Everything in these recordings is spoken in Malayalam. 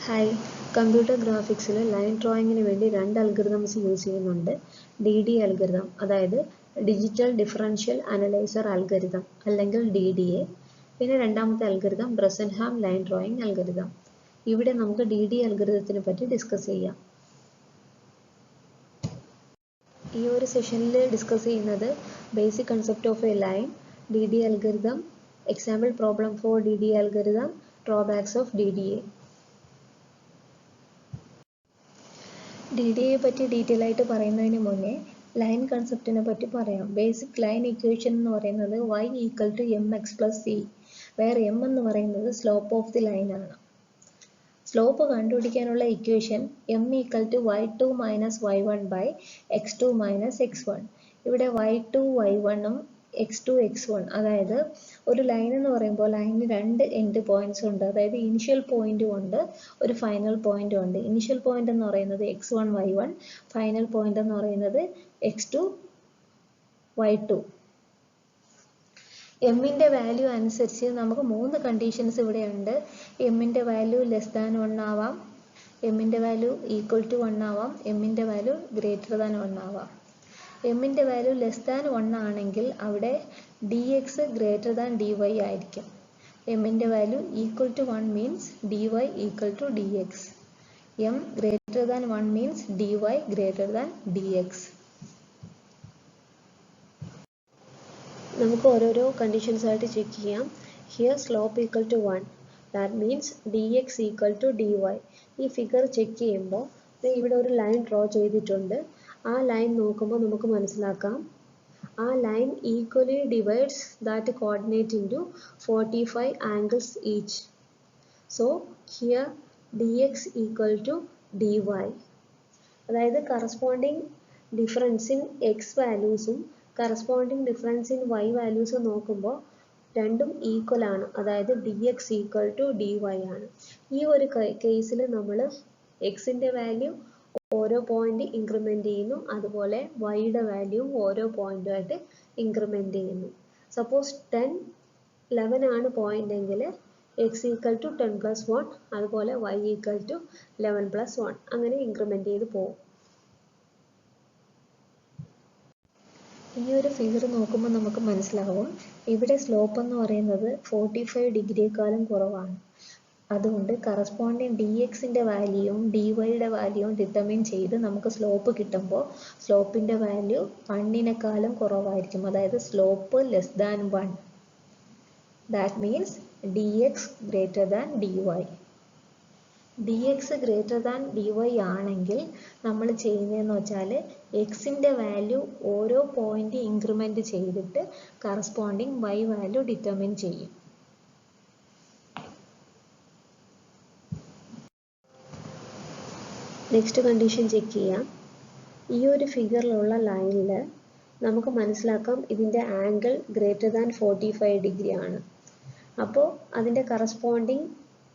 ഹായ്, കമ്പ്യൂട്ടർ ഗ്രാഫിക്സിൽ ലൈൻ ഡ്രോയിങ്ങിന് വേണ്ടി രണ്ട് അൽഗോരിതംസ് യൂസ് ചെയ്യുന്നുണ്ട്. DD അൽഗോരിതം, അതായത് ഡിജിറ്റൽ ഡിഫറൻഷ്യൽ അനലൈസർ അൽഗോരിതം അല്ലെങ്കിൽ DDA. പിന്നെ രണ്ടാമത്തെ അൽഗോരിതം ബ്രസൻഹാം ലൈൻ ഡ്രോയിങ് അൽഗോരിതം. ഇവിടെ നമുക്ക് DD അൽഗോരിതത്തിനെ പറ്റി ഡിസ്കസ് ചെയ്യാം. ഈ ഒരു സെഷനിൽ ഡിസ്കസ് ചെയ്യുന്നത് basic concept of A line, DD algorithm, example problem four DD algorithm, drawbacks of DDA. DDA പറ്റി ഡീറ്റെയിൽ ആയിട്ട് പറയുന്നതിന് മുന്നേ ലൈൻ കൺസെപ്റ്റിനെ പറ്റി പറയാം. ബേസിക് ലൈൻ ഇക്വേഷൻ എന്ന് പറയുന്നത് y = mx + c, where m എന്ന് പറയുന്നത് സ്ലോപ്പ് ഓഫ് ദി ലൈൻ ആണ്. സ്ലോപ്പ് കണ്ടുപിടിക്കാനുള്ള equation m = y2 - y1 / x2 - x1. ഇവിടെ y2 y1 ഉം x2 x1, അതായത് ഒരു ലൈൻ എന്ന് പറയുമ്പോൾ ലൈനിന് രണ്ട് എൻഡ് പോയിന്റ്സ് ഉണ്ട്. അതായത് ഇനിഷ്യൽ പോയിന്റും ഉണ്ട്, ഒരു ഫൈനൽ പോയിന്റും ഉണ്ട്. ഇനിഷ്യൽ പോയിന്റ് എന്ന് പറയുന്നത് x1 y1, ഫൈനൽ പോയിന്റ് എന്ന് പറയുന്നത് x2 y2. എമ്മിൻ്റെ വാല്യൂ അനുസരിച്ച് നമുക്ക് മൂന്ന് കണ്ടീഷൻസ് ഇവിടെ ഉണ്ട്. എമ്മിൻ്റെ വാല്യൂ <1 ആവാം, എമ്മിൻ്റെ വാല്യൂ = 1 ആവാം, എമ്മിൻ്റെ വാല്യൂ <1 ആവാം. എമ്മിൻ്റെ വാല്യൂ <1 ആണെങ്കിൽ അവിടെ dx > dy ആയിരിക്കും. എമ്മിൻ്റെ value =1 means dy = dx. m > 1 means dy > dx. നമുക്ക് ഓരോരോ കണ്ടീഷൻസ് ആയിട്ട് ചെക്ക് ചെയ്യാം. Here slope = 1, that means dx = dy. ഈ ഫിഗർ ചെക്ക് ചെയ്യുമ്പോൾ ഇവിടെ ഒരു ലൈൻ ഡ്രോ ചെയ്തിട്ടുണ്ട്. ആ ലൈൻ നോക്കുമ്പോൾ നമുക്ക് മനസ്സിലാക്കാം ആ line equally divides that coordinate into 45 angles each. So here dx = dy. അതായത് കറസ്പോണ്ടിങ് ഡിഫറൻസ് ഇൻ എക്സ് വാല്യൂസും കറസ്പോണ്ടിങ് ഡിഫറൻസ് ഇൻ y വാല്യൂസും നോക്കുമ്പോൾ രണ്ടും ഈക്വൽ ആണ്. അതായത് dx = dy ആണ്. ഈ ഒരു കേസിൽ നമ്മൾ എക്സിൻ്റെ വാല്യൂ ഓരോ പോയിന്റ് ഇൻക്രിമെന്റ് ചെയ്യുന്നു, അതുപോലെ വൈയുടെ വാല്യൂ ഓരോ പോയിന്റുമായിട്ട് ഇൻക്രിമെന്റ് ചെയ്യുന്നു. സപ്പോസ് 10, 11 ആണ് പോയിന്റ് എങ്കിൽ x = 10 + 1, അതുപോലെ y = 11 + 1, അങ്ങനെ ഇൻക്രിമെന്റ് ചെയ്ത് പോകും. ഈ ഒരു ഫിഗർ നോക്കുമ്പോൾ നമുക്ക് മനസ്സിലാവും ഇവിടെ സ്ലോപ്പ് എന്ന് പറയുന്നത് 45 ഡിഗ്രിയേക്കാളും കുറവാണ്. അതുകൊണ്ട് കറസ്പോണ്ടിങ് dxൻ്റെ വാല്യൂവും dyയുടെ വാല്യൂവും ഡിറ്റർമിൻ ചെയ്ത് നമുക്ക് സ്ലോപ്പ് കിട്ടുമ്പോൾ സ്ലോപ്പിൻ്റെ വാല്യൂ 1നേക്കാളും കുറവായിരിക്കും. അതായത് slope <1. That means dx > dy. dx > dy ആണെങ്കിൽ നമ്മൾ ചെയ്യുന്നതെന്ന് വെച്ചാൽ എക്സിൻ്റെ വാല്യൂ ഓരോ പോയിന്റ് ഇൻക്രിമെന്റ് ചെയ്തിട്ട് കറസ്പോണ്ടിങ് y വാല്യൂ ഡിറ്റർമിൻ ചെയ്യും. നെക്സ്റ്റ് കണ്ടീഷൻ ചെക്ക് ചെയ്യാം. ഈ ഒരു ഫിഗറിലുള്ള ലൈനിൽ നമുക്ക് മനസ്സിലാക്കാം ഇതിൻ്റെ ആംഗിൾ > 45 ഡിഗ്രി ആണ്. അപ്പോൾ അതിൻ്റെ കറസ്പോണ്ടിങ്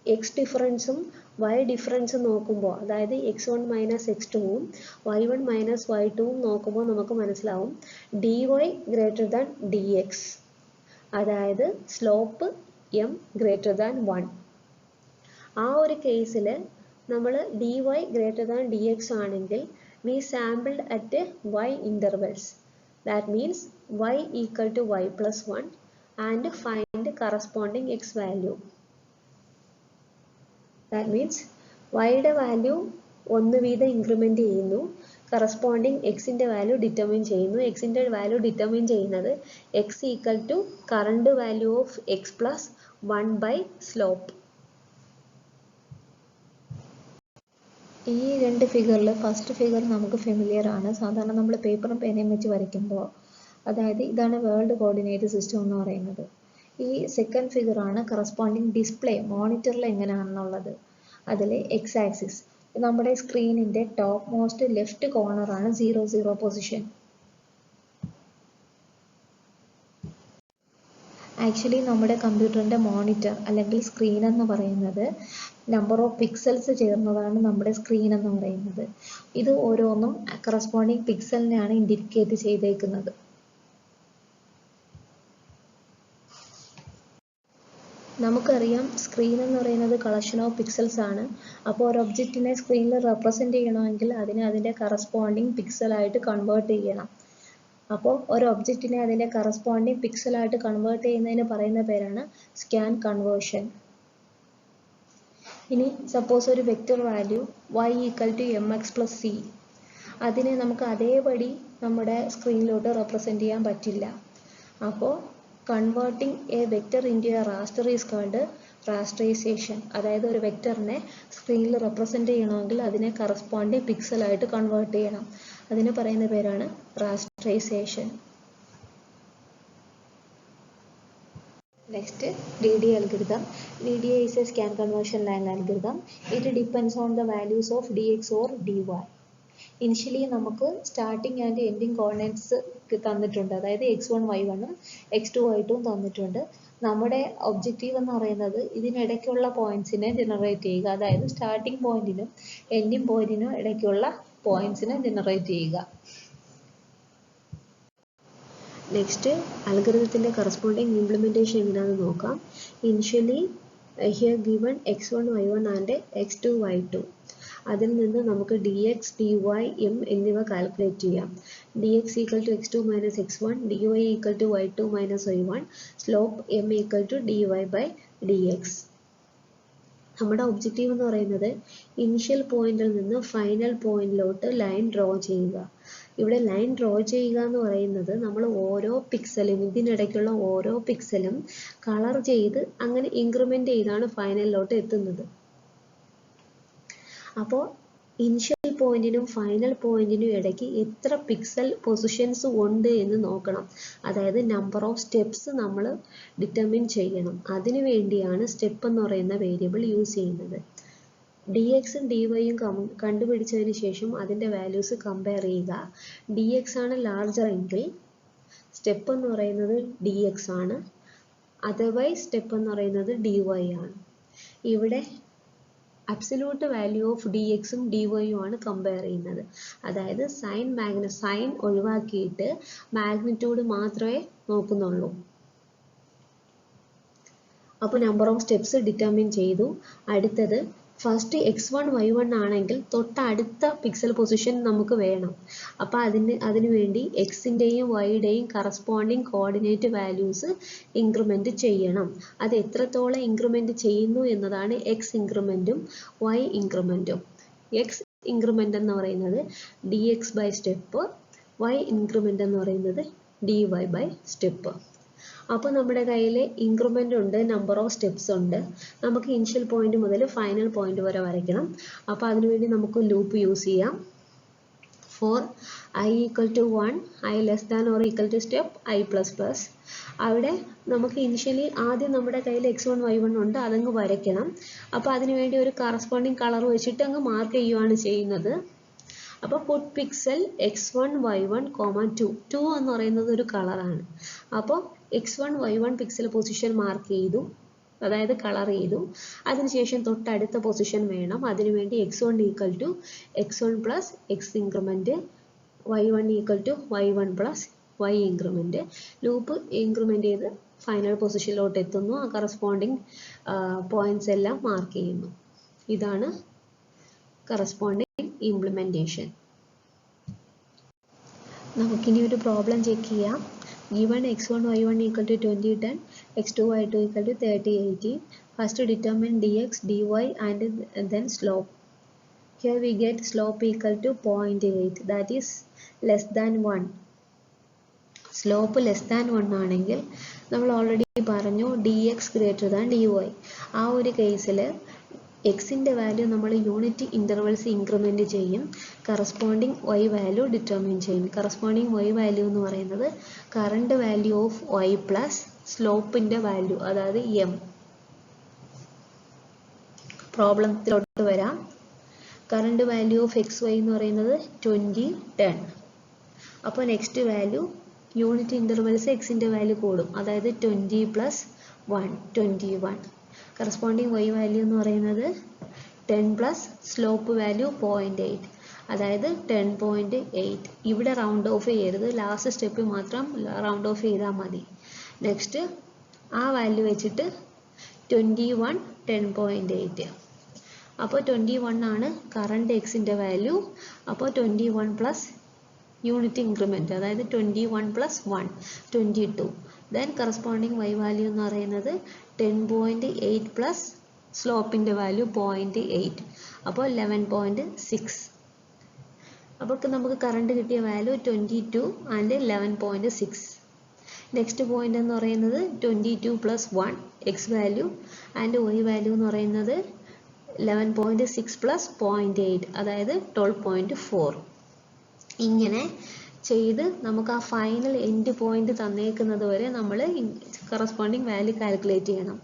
എക്സ് ഡിഫറൻസും y ഡിഫറൻസും നോക്കുമ്പോൾ, അതായത് x1 - x2 ഉം y1 - y2 ഉം നോക്കുമ്പോൾ നമുക്ക് മനസ്സിലാവും dy > dx, അതായത് സ്ലോപ്പ് m > 1. ആ ഒരു കേസിൽ നമ്മൾ dy > dx ആണെങ്കിൽ we sampled at y intervals. That means y = y + 1 and find corresponding x value. That means yയുടെ വാല്യൂ 1 വീതം ഇൻക്രിമെന്റ് ചെയ്യുന്നു, കറസ്പോണ്ടിങ് എക്സിൻ്റെ വാല്യൂ ഡിറ്റർമിൻ ചെയ്യുന്നു. എക്സിൻ്റെ വാല്യൂ ഡിറ്റർമിൻ ചെയ്യുന്നത് x = current value of x + 1 / slope. ഈ രണ്ട് ഫിഗറിൽ ഫസ്റ്റ് ഫിഗർ നമുക്ക് ഫെമിലിയർ ആണ്. സാധാരണ നമ്മൾ പേപ്പറും പേനയും വെച്ച് വരയ്ക്കുമ്പോൾ, അതായത് ഇതാണ് വേൾഡ് കോർഡിനേറ്റ് സിസ്റ്റം എന്ന് പറയുന്നത്. ഈ സെക്കൻഡ് ഫിഗറാണ് കറസ്പോണ്ടിങ് ഡിസ്പ്ലേ മോണിറ്ററിൽ എങ്ങനെയാണെന്നുള്ളത്. അതിൽ എക്സ് ആക്സിസ് നമ്മുടെ സ്ക്രീനിൻ്റെ ടോപ്പ് മോസ്റ്റ് ലെഫ്റ്റ് കോർണറാണ് 0, 0 പൊസിഷൻ. ആക്ച്വലി നമ്മുടെ കമ്പ്യൂട്ടറിൻ്റെ മോണിറ്റർ അല്ലെങ്കിൽ സ്ക്രീൻ എന്ന് പറയുന്നത് നമ്പർ ഓഫ് പിക്സൽസ് ചേർന്നതാണ് നമ്മുടെ സ്ക്രീൻ എന്ന് പറയുന്നത്. ഇത് ഓരോന്നും കറസ്പോണ്ടിങ് പിക്സലിനെയാണ് ഇൻഡിക്കേറ്റ് ചെയ്തേക്കുന്നത്. നമുക്കറിയാം സ്ക്രീൻ എന്ന് പറയുന്നത് കളക്ഷൻ ഓഫ് പിക്സൽസ് ആണ്. അപ്പോൾ ഒരു ഒബ്ജക്റ്റിനെ സ്ക്രീനിൽ റെപ്രസെൻ്റ് ചെയ്യണമെങ്കിൽ അതിനെ അതിൻ്റെ കറസ്പോണ്ടിങ് പിക്സലായിട്ട് കൺവേർട്ട് ചെയ്യണം. അപ്പോൾ ഒരു ഒബ്ജക്റ്റിനെ അതിൻ്റെ കറസ്പോണ്ടിങ് പിക്സലായിട്ട് കൺവേർട്ട് ചെയ്യുന്നതിന് പറയുന്ന പേരാണ് സ്കാൻ കൺവേർഷൻ. ഇനി സപ്പോസ് ഒരു vector value y = mx + c, അതിനെ നമുക്ക് അതേപടി നമ്മുടെ സ്ക്രീനിലോട്ട് റെപ്രസെൻ്റ് ചെയ്യാൻ പറ്റില്ല. അപ്പോൾ converting a vector into a raster is called rasterisation. അതായത് ഒരു വെക്റ്ററിനെ സ്ക്രീനിൽ റെപ്രസെൻ്റ് ചെയ്യണമെങ്കിൽ അതിനെ കറസ്പോണ്ടിങ് പിക്സലായിട്ട് കൺവേർട്ട് ചെയ്യണം. അതിന് പറയുന്ന പേരാണ് റാസ്റ്ററൈസേഷൻ. Next, DDA algorithm. DDA is a scan conversion line algorithm. It depends on the values of dx or dy. Initially നമുക്ക് സ്റ്റാർട്ടിങ് ആൻഡ് എൻഡിങ് കോർഡിനേറ്റ്സ് തന്നിട്ടുണ്ട്. അതായത് x1 y1 x2 y2 തന്നിട്ടുണ്ട്. നമ്മുടെ ഒബ്ജക്റ്റീവ് എന്ന് പറയുന്നത് ഇതിനിടയ്ക്കുള്ള പോയിന്റ്സിനെ ജനറേറ്റ് ചെയ്യുക. അതായത് സ്റ്റാർട്ടിംഗ് പോയിന്റിനും എൻഡിങ് പോയിന്റിനും ഇടയ്ക്കുള്ള പോയിന്റ്സിനെ ജനറേറ്റ് ചെയ്യുക. നെക്സ്റ്റ് അൽഗോരിതത്തിൻ്റെ കറസ്പോണ്ടിങ് ഇംപ്ലിമെൻറ്റേഷൻ എങ്ങനെയാണെന്ന് നോക്കാം. Initially here given x1 y1 and x2 y2. അതിൽ നിന്ന് നമുക്ക് dx, dy, m എന്നിവ കാൽക്കുലേറ്റ് ചെയ്യാം. dx = x2 - x1, dy = y2 - y1, slope m = dy/dx. നമ്മുടെ ഒബ്ജക്റ്റീവ് എന്ന് പറയുന്നത് ഇനിഷ്യൽ പോയിന്റിൽ നിന്ന് ഫൈനൽ പോയിന്റിലോട്ട് ലൈൻ ഡ്രോ ചെയ്യുക. ഇവിടെ ലൈൻ ഡ്രോ ചെയ്യുക എന്ന് പറയുന്നത് നമ്മൾ ഓരോ പിക്സലും ഇതിനിടയ്ക്കുള്ള ഓരോ പിക്സലും കളർ ചെയ്ത് അങ്ങനെ ഇൻക്രിമെൻ്റ് ചെയ്താണ് ഫൈനലിലോട്ട് എത്തുന്നത്. അപ്പോൾ ഇനിഷ്യൽ പോയിന്റിനും ഫൈനൽ പോയിന്റിനും ഇടയ്ക്ക് എത്ര പിക്സൽ പൊസിഷൻസ് ഉണ്ട് എന്ന് നോക്കണം. അതായത് നമ്പർ ഓഫ് സ്റ്റെപ്സ് നമ്മൾ ഡിറ്റർമിൻ ചെയ്യണം. അതിനു വേണ്ടിയാണ് സ്റ്റെപ്പ് എന്ന് പറയുന്ന വേരിയബിൾ യൂസ് ചെയ്യുന്നത്. dxഉം dyയും കണ്ടുപിടിച്ചതിന് ശേഷം അതിൻ്റെ വാല്യൂസ് കമ്പയർ ചെയ്യുക. dx ആണ് ലാർജർ എങ്കിൽ സ്റ്റെപ്പ് എന്ന് പറയുന്നത് dx ആണ്, അതർവൈസ് സ്റ്റെപ്പ് എന്ന് പറയുന്നത് dy ആണ്. ഇവിടെ അബ്സല്യൂട്ട് വാല്യൂ ഓഫ് dxഉം dyയും ആണ് കമ്പയർ ചെയ്യുന്നത്. അതായത് സൈൻ ഒഴിവാക്കിയിട്ട് മാഗ്നിറ്റ്യൂഡ് മാത്രമേ നോക്കുന്നുള്ളൂ. അപ്പോൾ നമ്പർ ഓഫ് സ്റ്റെപ്സ് ഡിറ്റർമിൻ ചെയ്തു. അടുത്തത് ഫസ്റ്റ് x1 y1 ആണെങ്കിൽ തൊട്ടടുത്ത പിക്സൽ പൊസിഷൻ നമുക്ക് വേണം. അപ്പോൾ അതിനു വേണ്ടി എക്സിൻ്റെയും വൈയുടെയും കറസ്പോണ്ടിങ് കോർഡിനേറ്റ് വാല്യൂസ് ഇൻക്രിമെൻറ്റ് ചെയ്യണം. അത് എത്രത്തോളം ഇൻക്രിമെൻറ്റ് ചെയ്യുന്നു എന്നതാണ് എക്സ് ഇൻക്രിമെൻറ്റും വൈ ഇൻക്രിമെൻറ്റും. എക്സ് ഇൻക്രിമെൻ്റ് എന്ന് പറയുന്നത് dx/സ്റ്റെപ്പ്, വൈ ഇൻക്രിമെൻ്റ് എന്ന് പറയുന്നത് dy/സ്റ്റെപ്പ്. അപ്പോൾ നമ്മുടെ കയ്യിൽ ഇൻക്രിമെൻ്റ് ഉണ്ട്, നമ്പർ ഓഫ് സ്റ്റെപ്സ് ഉണ്ട്. നമുക്ക് ഇനിഷ്യൽ പോയിന്റ് മുതൽ ഫൈനൽ പോയിന്റ് വരെ വരയ്ക്കണം. അപ്പോൾ അതിനുവേണ്ടി നമുക്ക് ലൂപ്പ് യൂസ് ചെയ്യാം. For i = 1, i <= step i++. അവിടെ നമുക്ക് ഇനിഷ്യലി ആദ്യം നമ്മുടെ കയ്യിൽ x1 y1 ഉണ്ട്, അതങ്ങ് വരയ്ക്കണം. അപ്പോൾ അതിനുവേണ്ടി ഒരു കറസ്പോണ്ടിങ് കളർ വെച്ചിട്ട് അങ്ങ് മാർക്ക് ചെയ്യുകയാണ് ചെയ്യുന്നത്. അപ്പോൾ പുട്ട് പിക്സൽ x1 y1, 2 എന്ന് പറയുന്നത് ഒരു കളറാണ്. അപ്പോൾ x1 y1 pixel position mark ചെയ്തു, അതായത് കളർ ചെയ്തു. അതിനുശേഷം തൊട്ടടുത്ത പൊസിഷൻ വേണം. അതിനുവേണ്ടി x1 = x1 + x increment, y1 = y1 + y increment. Loop increment ചെയ്ത് ഫൈനൽ പൊസിഷനിലോട്ട് എത്തുന്നു. ആ കറസ്പോണ്ടിങ് പോയിന്റ്സ് എല്ലാം മാർക്ക് ചെയ്യുന്നു. ഇതാണ് കറസ്പോണ്ടിങ് ഇംപ്ലിമെൻറ്റേഷൻ. നമുക്കിനി ഒരു പ്രോബ്ലം ചെക്ക് ചെയ്യാം. Given x1 y1 = 20 10, x2 y2 = 30 80. First determine dx, dy and then slope. Here we get slope = 0.8, that is less than 1. Slope less than 1 ആണെങ്കിൽ നമ്മൾ ഓൾറെഡി പറഞ്ഞു dx > dy. ആ ഒരു കേസിൽ എക്സിൻ്റെ വാല്യൂ നമ്മൾ യൂണിറ്റ് ഇൻ്റർവെൽസ് ഇൻക്രിമെൻറ്റ് ചെയ്യും. കറസ്പോണ്ടിങ് y വാല്യൂ ഡിറ്റർമിൻ ചെയ്യും. കറസ്പോണ്ടിങ് y വാല്യൂ എന്ന് പറയുന്നത് current value of y plus സ്ലോപ്പിൻ്റെ വാല്യൂ, അതായത് m. പ്രോബ്ലത്തിലോട്ട് വരാം. കറണ്ട് വാല്യൂ ഓഫ് xy എന്ന് പറയുന്നത് 20 10. അപ്പോൾ നെക്സ്റ്റ് വാല്യൂ യൂണിറ്റ് ഇൻ്റർവെൽസ് എക്സിൻ്റെ വാല്യൂ കൂടും, അതായത് 20 + 1 21. കറസ്പോണ്ടിങ് y വാല്യൂ എന്ന് പറയുന്നത് 10 പ്ലസ് സ്ലോപ്പ് വാല്യൂ 0.8, അതായത് 10.8. ഇവിടെ റൗണ്ട് ഓഫ് ചെയ്യരുത്, ലാസ്റ്റ് സ്റ്റെപ്പ് മാത്രം റൗണ്ട് ഓഫ് ചെയ്താൽ മതി. നെക്സ്റ്റ് ആ വാല്യൂ വെച്ചിട്ട് 21 10.8. അപ്പോൾ 21 ആണ് കറണ്ട് എക്സിൻ്റെ വാല്യൂ. അപ്പോൾ 21 പ്ലസ് യൂണിറ്റ് ഇൻക്രിമെൻറ്റ്, അതായത് 21 plus 1 22. Then corresponding y value എന്ന് പറയുന്നത് 10.8 പ്ലസ് സ്ലോപ്പിൻ്റെ വാല്യൂ 0.8, അപ്പോൾ 11.6. അപ്പോൾ നമുക്ക് കറണ്ട് കിട്ടിയ വാല്യൂ 22 ആൻഡ് 11.6. നെക്സ്റ്റ് പോയിന്റ് എന്ന് പറയുന്നത് 22 plus 1 X value and y value എന്ന് പറയുന്നത് 11.6 പ്ലസ് 0.8, അതായത് 12.4. ഇങ്ങനെ ചെയ്ത് നമുക്ക് ആ ഫൈനൽ എൻഡ് പോയിന്റ് തന്നേക്കുന്നത് വരെ നമ്മൾ കറസ്പോണ്ടിങ് വാല്യൂ കാൽക്കുലേറ്റ് ചെയ്യണം.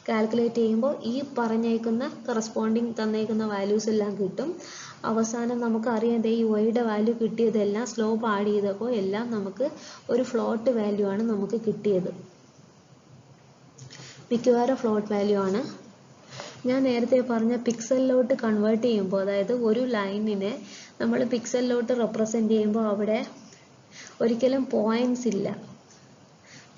കാൽക്കുലേറ്റ് ചെയ്യുമ്പോൾ ഈ പറഞ്ഞേക്കുന്ന കറസ്പോണ്ടിങ് തന്നേക്കുന്ന വാല്യൂസ് എല്ലാം കിട്ടും. അവസാനം നമുക്ക് അറിയാം ഈ വൈയുടെ വാല്യൂ കിട്ടിയതെല്ലാം സ്ലോപ്പ് ആഡ് ചെയ്തപ്പോൾ എല്ലാം നമുക്ക് ഒരു ഫ്ലോട്ട് വാല്യൂ ആണ് നമുക്ക് കിട്ടിയത്. മിക്കവാറും ഫ്ലോട്ട് വാല്യൂ ആണ്. ഞാൻ നേരത്തെ പറഞ്ഞ പിക്സലിലോട്ട് കൺവേർട്ട് ചെയ്യുമ്പോൾ, അതായത് ഒരു ലൈനിനെ നമ്മൾ പിക്സലിലോട്ട് റെപ്രസെൻ്റ് ചെയ്യുമ്പോൾ അവിടെ ഒരിക്കലും പോയിന്റ്സ് ഇല്ല,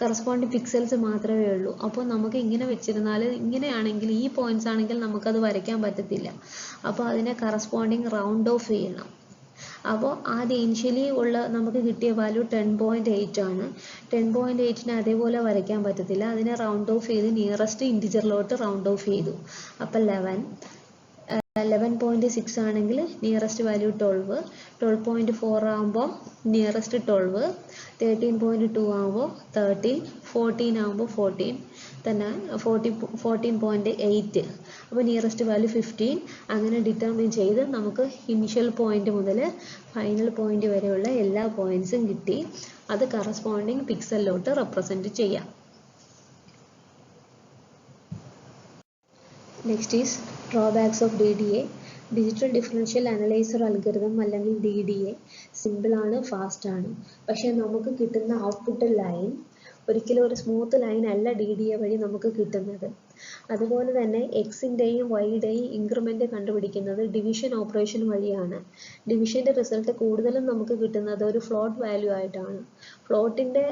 കറസ്പോണ്ടിങ് പിക്സൽസ് മാത്രമേ ഉള്ളൂ. അപ്പോൾ നമുക്ക് ഇങ്ങനെ വെച്ചിരുന്നാൽ, ഇങ്ങനെയാണെങ്കിൽ ഈ പോയിന്റ്സ് ആണെങ്കിൽ നമുക്കത് വരയ്ക്കാൻ പറ്റത്തില്ല. അപ്പോൾ അതിനെ കറസ്പോണ്ടിങ് റൗണ്ട് ഓഫ് ചെയ്യണം. അപ്പോൾ ആദ്യം ഇനിഷ്യലി ഉള്ള നമുക്ക് കിട്ടിയ വാല്യൂ 10.8 ആണ്. 10.8നെ അതേപോലെ വരയ്ക്കാൻ പറ്റത്തില്ല, അതിനെ റൗണ്ട് ഓഫ് ചെയ്ത് നിയറസ്റ്റ് ഇൻറ്റിജറിലോട്ട് റൗണ്ട് ഓഫ് ചെയ്തു. അപ്പോൾ 11.6 ആണെങ്കിൽ നിയറസ്റ്റ് വാല്യൂ 12, 12.4 ആകുമ്പോൾ നിയറസ്റ്റ് 12, 13.2 ആകുമ്പോൾ 13, 14 ആകുമ്പോൾ 14, തന്നെ 14.8, അപ്പോൾ നിയറസ്റ്റ് വാല്യൂ 15. അങ്ങനെ ഡിറ്റർമിൻ ചെയ്ത് നമുക്ക് ഇനിഷ്യൽ പോയിന്റ് മുതൽ ഫൈനൽ പോയിന്റ് വരെയുള്ള എല്ലാ പോയിന്റ്സും കിട്ടി. അത് കറസ്പോണ്ടിങ് പിക്സലിലോട്ട് റെപ്രസെൻറ്റ് ചെയ്യാം. Next is drawbacks of DDA. Digital differential analyser algorithm അല്ലെങ്കിൽ DDA സിമ്പിളാണ്, ഫാസ്റ്റാണ്. പക്ഷേ നമുക്ക് കിട്ടുന്ന ഔട്ട്പുട്ട് ലൈൻ ഒരിക്കലും ഒരു സ്മൂത്ത് ലൈൻ അല്ല DDA വഴി നമുക്ക് കിട്ടുന്നത്. അതുപോലെ തന്നെ എക്സിൻ്റെയും വൈയുടെയും ഇൻക്രിമെൻ്റ് കണ്ടുപിടിക്കുന്നത് ഡിവിഷൻ ഓപ്പറേഷൻ വഴിയാണ്. ഡിവിഷൻ്റെ റിസൾട്ട് കൂടുതലും നമുക്ക് കിട്ടുന്നത് ഒരു ഫ്ലോട്ട് വാല്യൂ ആയിട്ടാണ്. ഫ്ലോട്ടിൻ്റെ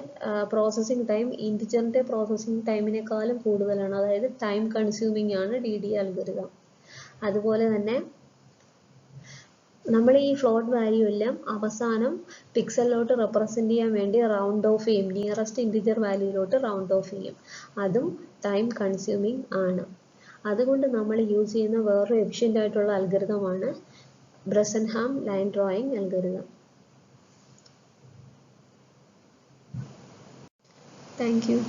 പ്രോസസ്സിംഗ് ടൈം ഇൻറ്റിജറിൻ്റെ പ്രോസസ്സിംഗ് ടൈമിനേക്കാളും കൂടുതലാണ്, അതായത് ടൈം കൺസ്യൂമിംഗ് ആണ് DDA അൽഗോരിതം. അതുപോലെ തന്നെ നമ്മൾ ഈ ഫ്ലോട്ട് വാല്യൂ എല്ലാം അവസാനം പിക്സലിലോട്ട് റെപ്രസെൻ്റ് ചെയ്യാൻ വേണ്ടി റൗണ്ട് ഓഫ് ചെയ്യും, നിയറസ്റ്റ് ഇൻറ്റിജർ വാല്യൂയിലോട്ട് റൗണ്ട് ഓഫ് ചെയ്യും. അതും ടൈം കൺസ്യൂമിംഗ് ആണ്. അതുകൊണ്ട് നമ്മൾ യൂസ് ചെയ്യുന്ന വേറൊരു എഫിഷ്യൻ്റ് ആയിട്ടുള്ള അൽഗോരിതമാണ് Bresenham line drawing algorithm. Thank U.